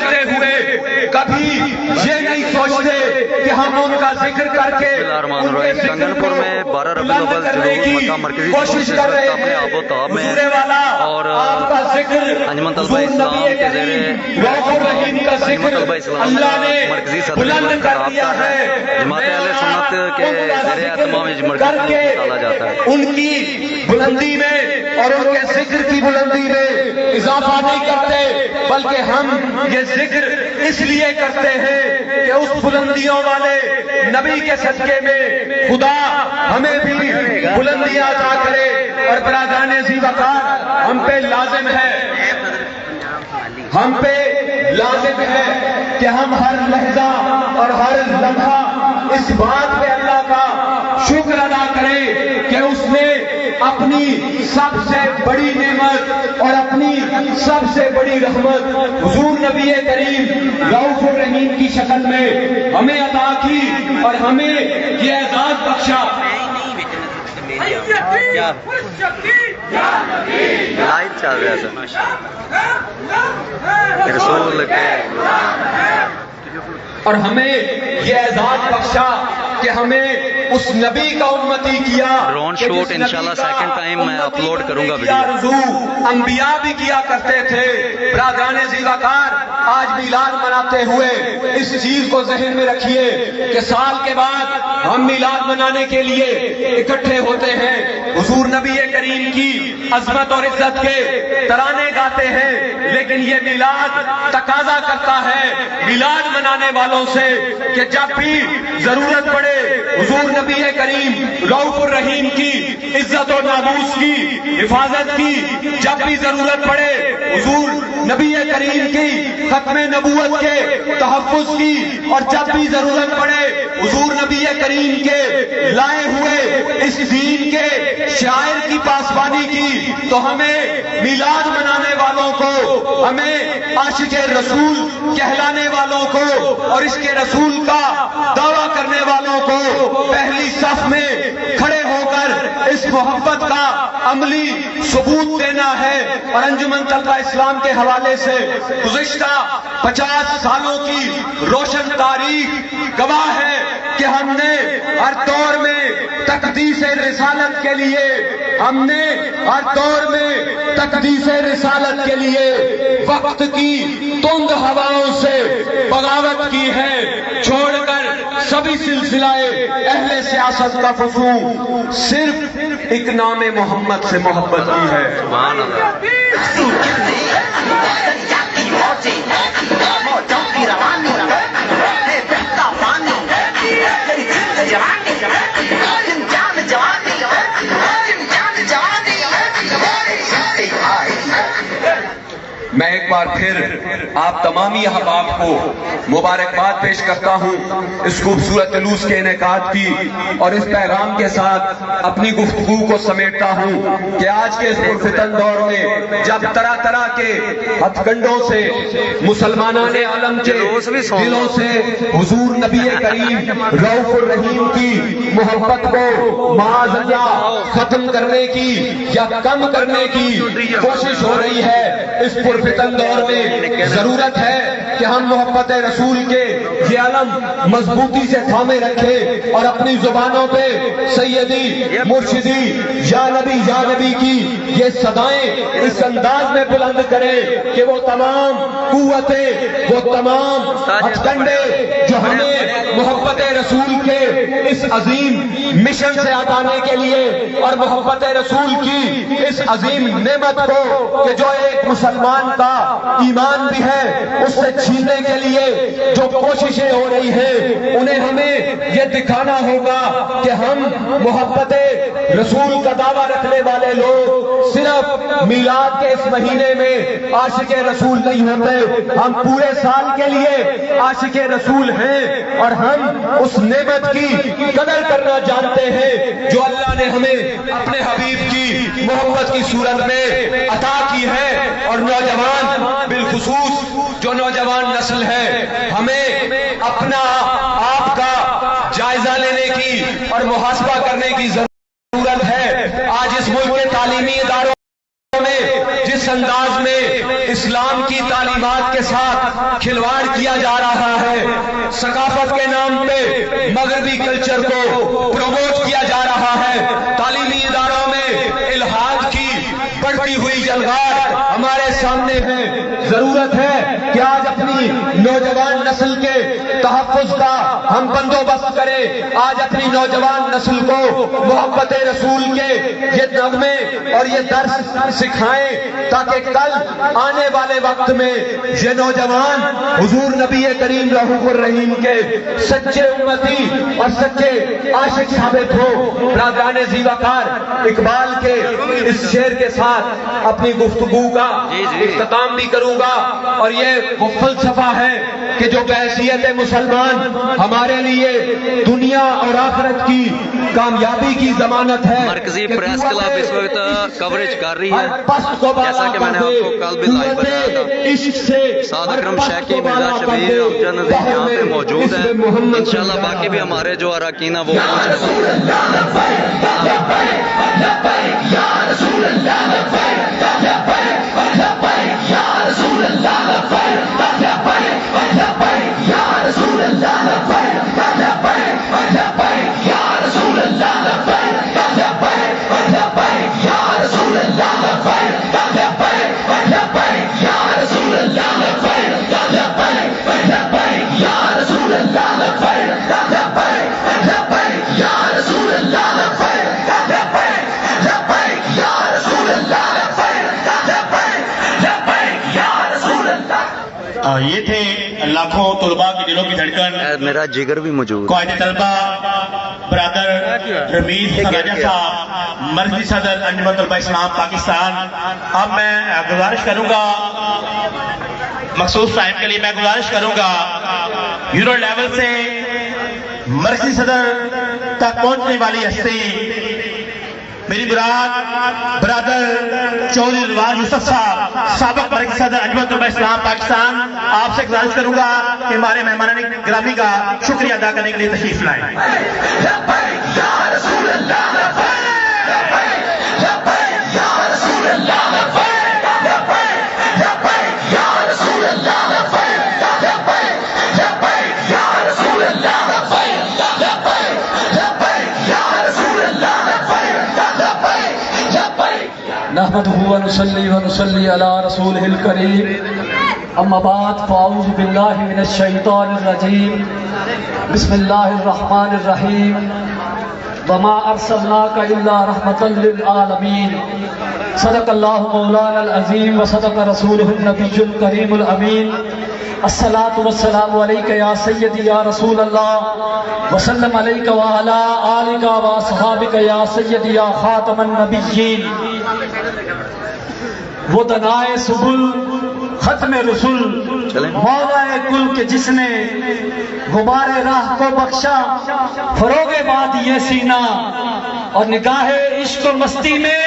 کرتے ہوئے کبھی یہ نہیں سوچتے کہ ہم ان کا ذکر کر کے سنگنپور میں 12 ربیع الاول جلوس مکہ مرکزی کوشش کر رہے اپنے ہیں آب و تاب میں حضور والا اور آپ کا ذکر انجمن طلبہ اسلام کے زیر رؤوف الرحیم کا انجمن ذکر طلبہ اسلام اللہ نے مرکزی صدر بلند کر دیا خطاب ہے جماعت اہل سنت کے زیر اہتمام کر مرکزی کے نکالا جاتا ہے۔ ان کی بلندی میں اور ان کے ذکر کی بلندی میں اضافہ نہیں کرتے، بلکہ ہم یہ ذکر اس لیے کرتے ہیں کہ اس بلندیوں والے نبی کے صدقے میں خدا ہمیں بھی بلندیاں عطا کرے۔ اور برادران ذی وقار ہم پہ لازم ہے کہ ہم ہر لحظہ اور ہر لمحہ اس بات پہ اللہ کا شکر ادا کریں کہ اس نے اپنی سب سے بڑی نعمت اور اپنی سب سے بڑی رحمت حضور نبی کریم رؤوف الرحیم کی شکل میں ہمیں عطا کی اور ہمیں یہ اعزاز بخشا۔ لائٹ چل رہا ہے رسول کے اور ہمیں یہ اعزاز بخشا کہ ہمیں اس نبی کا امتی کیا۔ ڈرون کہ شوٹ جس انشاءاللہ نبی کا سیکنڈ ٹائم میں امتی اپلوڈ کروں گا کیا ویڈیو۔ رضو انبیاء بھی کیا کرتے تھے۔ برادران ذی وقار آج میلاد مناتے ہوئے اس چیز کو ذہن میں رکھیے کہ سال کے بعد ہم میلاد منانے کے لیے اکٹھے ہوتے ہیں، حضور نبی کریم کی عظمت اور عزت کے ترانے گاتے ہیں، لیکن یہ میلاد تقاضا کرتا ہے میلاد منانے والوں سے کہ جب بھی ضرورت پڑے حضور نبی کریم رؤوف الرحیم کی عزت و ناموس کی حفاظت کی، جب بھی ضرورت پڑے حضور نبی کریم کی ختم نبوت کے تحفظ کی، اور جب بھی ضرورت پڑے حضور نبی کریم کے لائے ہوئے اس دین کے شاعر کی پاسبانی کی، تو ہمیں میلاد منانے والوں کو، ہمیں عاشق رسول کہلانے والوں کو اور اس کے رسول کا دعویٰ کرنے والوں کو پہلی صف میں کھڑے ہو کر اس محبت کا عملی ثبوت دینا ہے۔ اور انجمن طلبہ اسلام کے حوالے سے گزشتہ 50 سالوں کی روشن تاریخ گواہ ہے کہ ہم نے ہر دور میں تقدیس رسالت کے لیے، ہم نے ہر دور میں تقدیس رسالت کے لیے وقت کی تند ہواؤں سے بغاوت کی ہے، چھوڑ کر سبھی سلسلہ اہل سیاست کا فسوق صرف ایک نام محمد سے محبت کی ہے۔ سبحان اللہ۔ میں ایک بار پھر آپ تمامی احباب کو مبارکباد پیش کرتا ہوں اس خوبصورت جلوس کے انعقاد کی، اور اس پیغام کے ساتھ اپنی گفتگو کو سمیٹتا ہوں کہ آج کے اس پرفتن دور میں جب طرح طرح کے ہتھ کنڈوں سے مسلمانان عالم کے دلوں سے حضور نبی کریم رؤوف الرحیم کی محبت کو معاذ اللہ ختم کرنے کی یا کم کرنے کی کوشش ہو رہی ہے، اس فتن دور میں ضرورت ہے کہ ہم محبت رسول کے یہ علم مضبوطی سے تھامے رکھیں اور اپنی زبانوں پہ سیدی مرشدی یا نبی کی یہ صدائیں اس انداز میں بلند کریں کہ وہ تمام قوتیں، وہ تمام ہتھ کنڈے جو ہمیں محبت رسول کے اس عظیم مشن سے ہٹانے کے لیے اور محبت رسول کی اس عظیم نعمت کو کہ جو ایک مسلمان کا ایمان بھی ہے اس سے چھیننے کے لیے جو کوششیں ہو رہی ہیں، انہیں ہمیں یہ دکھانا ہوگا کہ ہم محبت رسول کا دعویٰ رکھنے والے لوگ صرف میلاد کے اس مہینے میں عاشق رسول نہیں ہوتے، ہم پورے سال کے لیے عاشق رسول ہیں اور ہم اس نعمت کی قدر کرنا جانتے ہیں جو اللہ نے ہمیں اپنے حبیب کی محبت کی صورت میں عطا کی ہے۔ اور نوجوان بالخصوص جو نوجوان نسل ہے، ہمیں اپنا آپ کا جائزہ لینے کی اور محاسبہ کرنے کی ضرورت ہے۔ آج اس ملک کے تعلیمی اداروں میں جس جس انداز میں اسلام کی تعلیمات کے ساتھ کھلواڑ کیا جا رہا ہے، ثقافت کے نام پہ مغربی کلچر کو پروموٹ کیا جا رہا ہے، تعلیمی اداروں میں الحاد کی بڑھتی ہوئی جلغار ہمارے سامنے ہے۔ ضرورت ہے کہ آج اپنی نوجوان نسل کے تحفظ کا ہم بندوبست کریں، آج اپنی نوجوان نسل کو محبت رسول کے یہ نغمے اور یہ درس سکھائیں، تاکہ کل آنے والے وقت میں یہ نوجوان حضور نبی کریم رؤوف الرحیم کے سچے امتی اور سچے عاشق ثابت ہو۔ برادران زیوکار، اقبال کے اس شعر کے ساتھ اپنی گفتگو کا اختتام بھی کروں گا، اور یہ وہ فلسفہ ہے کہ جو بحیثیت مسلمان ہمارے لیے دنیا اور آخرت کی کامیابی کی ضمانت ہے۔ مرکزی پریس کلب اس وقت کوریج کر رہی ہے، جیسا کہ میں نے آپ کو کل بھی لائیو بتایا تھا۔ سعد اکرم شیخی، مرزا شبیر، امجد نذیر یہاں پہ موجود ہیں۔ انشاءاللہ باقی بھی ہمارے جو اراکین ہیں وہ یہ تھے لاکھوں طلباء کے دلوں کی دھڑکن، میرا جگر بھی موجود، قائد طلبہ برادر رمیز راجہ صاحب، مرکزی صدر انجمن طلبہ اسلام پاکستان۔ اب میں گزارش کروں گا، مخصوص ٹائم کے لیے میں گزارش کروں گا یورو لیول سے مرکزی صدر تک پہنچنے والی ہستی میری برادر چودھری رضوان یوسف صاحب، سابق مرکزی صدر انجمن طلبہ اسلام پاکستان، آپ سے گزارش کروں گا کہ ہمارے مہمان گرامی کا شکریہ ادا کرنے کے لیے تشریف لائیں۔ نحمده ونصلي ونصلي على رسوله الكريم، اما بعد فاعوذ بالله من الشيطان الرجيم، بسم الله الرحمن الرحيم، وما ارسلناك الا رحمة للعالمين، صدق الله مولانا العظيم وصدق رسوله النبي الكريم الامين، الصلاة والسلام عليك يا سيدي يا رسول الله، وسلم عليك وعلى آلك واصحابك يا سيدي يا خاتم النبيين۔ وہ دنائے سبل ختم رسول، مولا کل کے جس نے غبار راہ کو بخشا، فروغ باد یہ سینہ، اور نگاہ عشق و مستی میں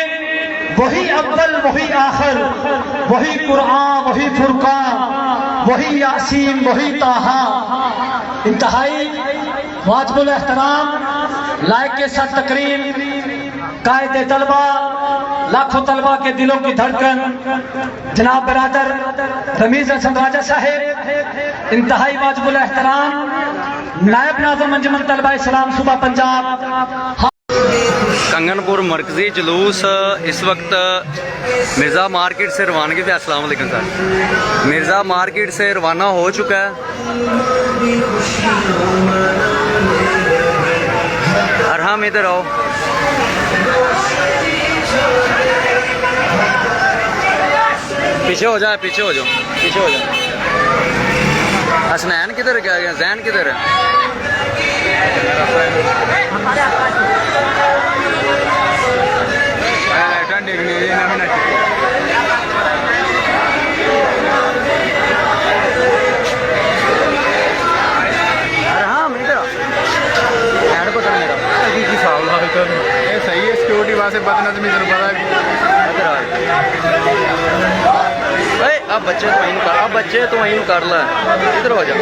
وہی اول وہی آخر، وہی قرآن وہی فرقان، وہی یاسین وہی طٰہٰ۔ انتہائی واجب الاحترام لائق کے ساتھ تقریم، قائد طلبہ، لاکھوں طلبہ کے دلوں کی دھڑکن، جناب برادر رمیز حسن راجہ صاحب، انتہائی واجب الاحترام نائب ناظم انجمن طلبہ اسلام صوبہ پنجاب۔ کنگن پور مرکزی جلوس اس وقت مرزا مارکیٹ سے روانگی پہ، السلام علیکم سر، مرزا مارکیٹ سے روانہ ہو چکا ہے۔ ارحم ادھر آؤ، پیچھے ہو جائے، پیچھے ہو جاؤ، پیچھے ہو جاؤ۔ حسنین کدھر کیا گیا، زین کدھر ہے؟ صحیح ہے، سیکورٹی وہاں سے بدنظمی ضرور اب بچے تو وہیں کر، اب بچے تو وہیں کر لا، ادھر ہو جا،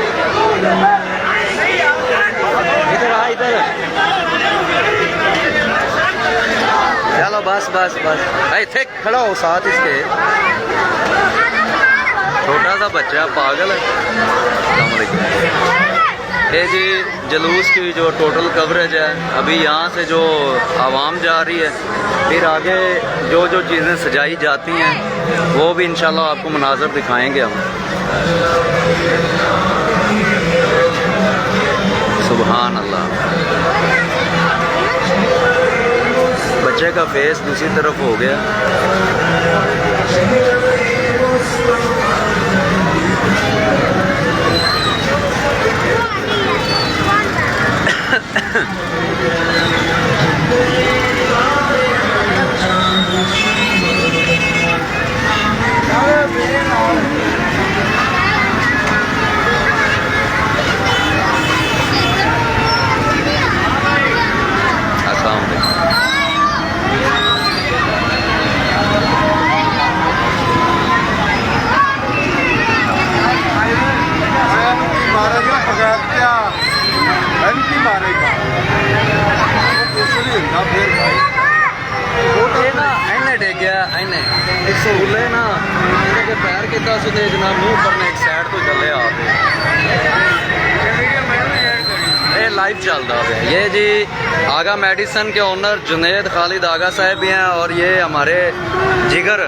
ادھر آ، ادھر چلو بس بس تھے کھڑا ہو ساتھ اس کے چھوٹا سا بچہ پاگل ہے. السلام علیکم. یہ جی جلوس کی جو ٹوٹل کوریج ہے ابھی یہاں سے جو عوام جا رہی ہے پھر آگے جو جو چیزیں سجائی جاتی ہیں وہ بھی انشاءاللہ آپ کو مناظر دکھائیں گے ہم. سبحان اللہ. بچے کا فیس دوسری طرف ہو گیا. سکولے نا پیر کتا سو جناب منہ کرنے ایک سائڈ تو چلے آپ یہ لائیو چل رہا ہے. یہ جی آگا میڈیسن کے اونر جنید خالد آگا صاحب بھی ہیں اور یہ ہمارے جگر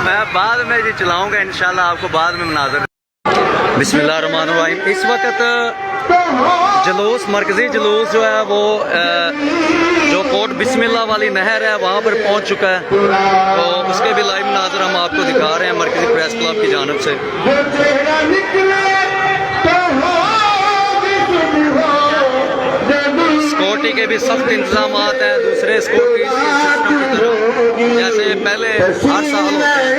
میں بعد میں جی چلاؤں گا انشاءاللہ آپ کو بعد میں مناظر. بسم اللہ الرحمن الرحیم. اس وقت جلوس مرکزی جلوس جو ہے وہ جو کوٹ بسم اللہ والی نہر ہے وہاں پر پہنچ چکا ہے تو اس کے بھی لائیو مناظر ہم آپ کو دکھا رہے ہیں مرکزی پریس کلب کی جانب سے. سیکورٹی کے بھی سخت انتظامات ہیں دوسرے سیکورٹی سسٹم کی طرح جیسے پہلے ہر سال ہوتے ہیں.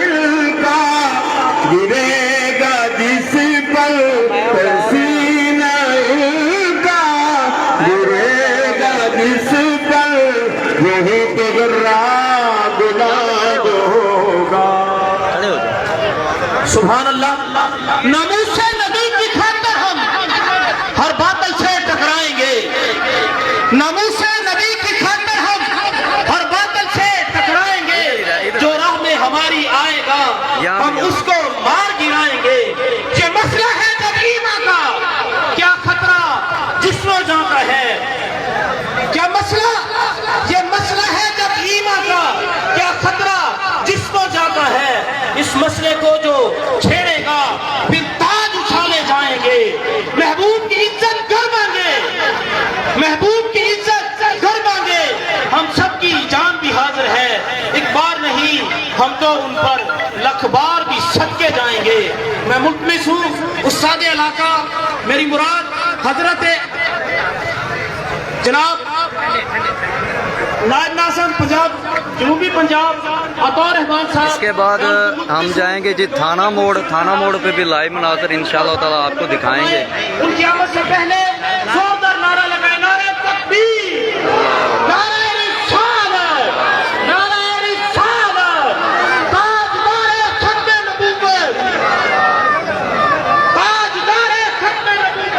سبحان اللہ. ناموس نبی کی خاطر ہم ہر باطل سے ٹکرائیں گے. ناموس نبی کی خاطر ہم ہر باطل سے ٹکرائیں گے. جو راہ میں ہماری آئے گا ہم اس کو مار گرائیں گے. یہ مسئلہ ہے جب ایمان کا کیا خطرہ جسم و جان کا ہے. کیا مسئلہ یہ مسئلہ ہے جب ایمان کا کیا خطرہ جسم و جان کا ہے. اس مسئلے کو جو چھیڑے گا پھر تاج اچھالے جائیں گے. محبوب کی عزت گھر مانگے محبوب کی عزت گھر مانگے. ہم سب کی جان بھی حاضر ہے ایک بار نہیں ہم تو ان پر لکھ بار بھی صدقے جائیں گے. میں ملتمس ہوں استاد علاقہ میری مراد حضرت جناب نائب ناظم پنجاب جنوبی پنجاب عطا رحمان صاحب. اس کے بعد ہم جائیں گے جی تھانہ موڑ پہ بھی لائیو مناظر انشاءاللہ تعالیٰ آپ کو دکھائیں گے. ان کی آمد سے پہلے زوردار نعرہ لگائے. نعرہ تکبیر نعرہ رسالت نعرہ رسالت. تاجدار ختم نبوت تاجدار ختم نبوت.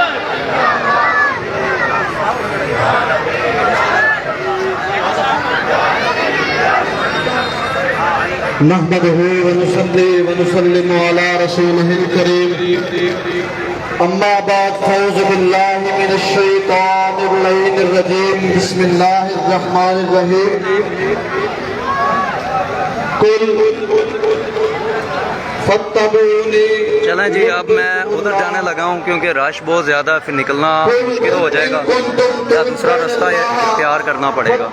نحمده ونصلي ونسلم على رسوله الكريم. اما بعد فاعوذ بالله من الشيطان اللعين الرجيم. بسم الله الرحمن الرحيم. قل فاتبعوني. چلیں جی اب میں ادھر جانے لگا ہوں کیونکہ رش بہت زیادہ پھر نکلنا مشکل ہو جائے گا یا دوسرا راستہ اختیار کرنا پڑے گا.